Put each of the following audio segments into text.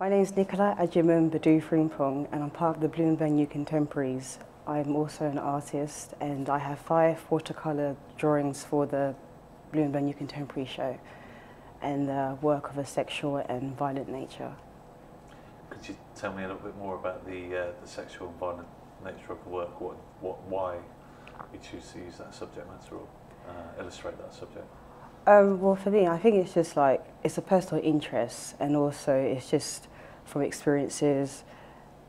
My name is Nicola Frimpong and I'm part of the Bloomberg New Contemporaries. I'm also an artist and I have 5 watercolour drawings for the Bloomberg New Contemporary show and work of a sexual and violent nature. Could you tell me a little bit more about the sexual and violent nature of the work? Why you choose to use that subject matter or illustrate that subject? Well, for me, I think it's just like, it's a personal interest, and also it's just from experiences,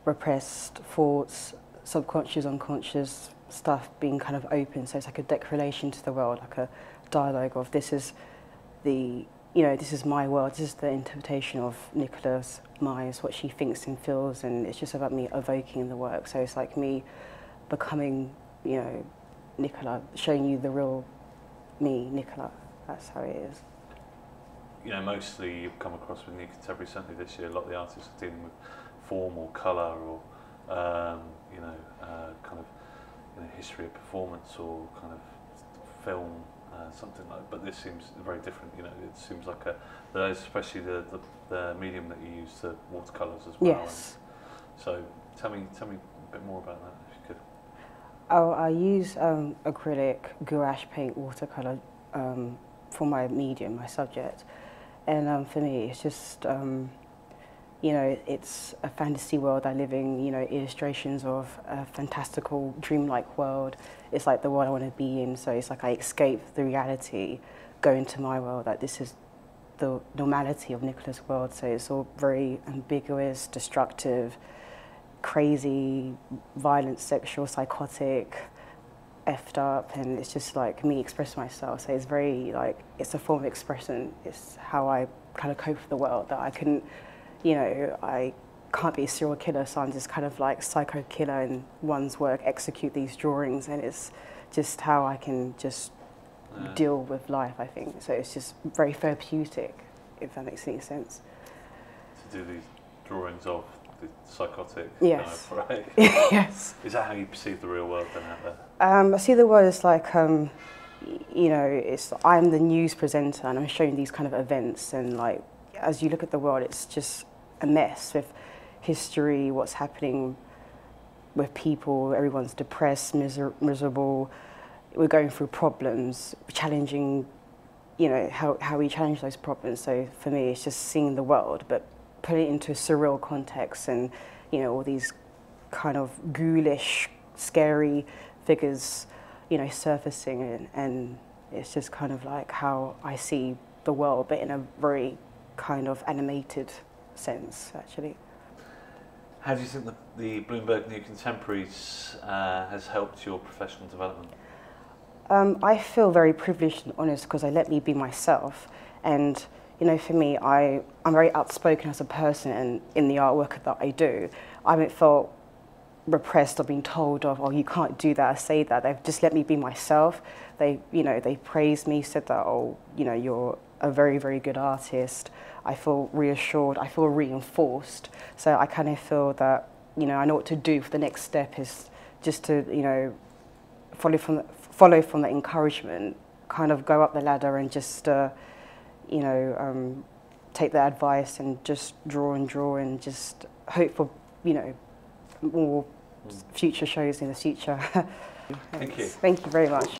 repressed thoughts, subconscious, unconscious stuff being kind of open. So it's like a declaration to the world, like a dialogue of this is this is my world, this is the interpretation of Nicola's mind, what she thinks and feels, and it's just about me evoking the work. So it's like me becoming, Nicola, showing you the real me, Nicola. That's how it is. Mostly you've come across with New Contemporary, certainly this year, a lot of the artists are dealing with form or colour or, history of performance or kind of film, something like that. But this seems very different, it seems like especially the medium that you use, the watercolours as well. Yes. And so tell me a bit more about that, if you could. Oh, I use acrylic, gouache paint, watercolour, for my medium, my subject, and for me it's just it's a fantasy world I live in, illustrations of a fantastical dreamlike world. It's like the world I want to be in, so it's like I escape the reality, go into my world, like this is the normality of Nicola's world, so it's all very ambiguous, destructive, crazy, violent, sexual, psychotic, effed up, and it's just like me expressing myself. So it's very it's a form of expression. It's how I kind of cope with the world, that I couldn't, I can't be a serial killer, so I'm just kind of like psycho killer in one's work, execute these drawings, and it's just how I can just deal with life, I think. So it's just very therapeutic, if that makes any sense. To do these drawings of the psychotic, yes. Kind of, right? Yes. Is that how you perceive the real world then out there? I see the world as like, I'm the news presenter and I'm showing these kind of events, and like, as you look at the world, it's just a mess with history, what's happening with people, everyone's depressed, miserable, we're going through problems, challenging, how we challenge those problems. So for me, it's just seeing the world, but put it into a surreal context, and all these kind of ghoulish, scary figures, surfacing, and it's just kind of like how I see the world, but in a very kind of animated sense, actually. How do you think the Bloomberg New Contemporaries has helped your professional development? I feel very privileged and honest because they let me be myself, and for me, I'm very outspoken as a person, and in the artwork that I do, I haven't felt repressed or being told of, oh, you can't do that, say that. They've just let me be myself. They praised me, said that, oh, you're a very, very good artist. I feel reassured, I feel reinforced. So I kind of feel that, I know what to do for the next step is just to, follow from the encouragement, kind of go up the ladder and just, take the advice and just draw and just hope for, more future shows in the future. Thank you. Thank you very much.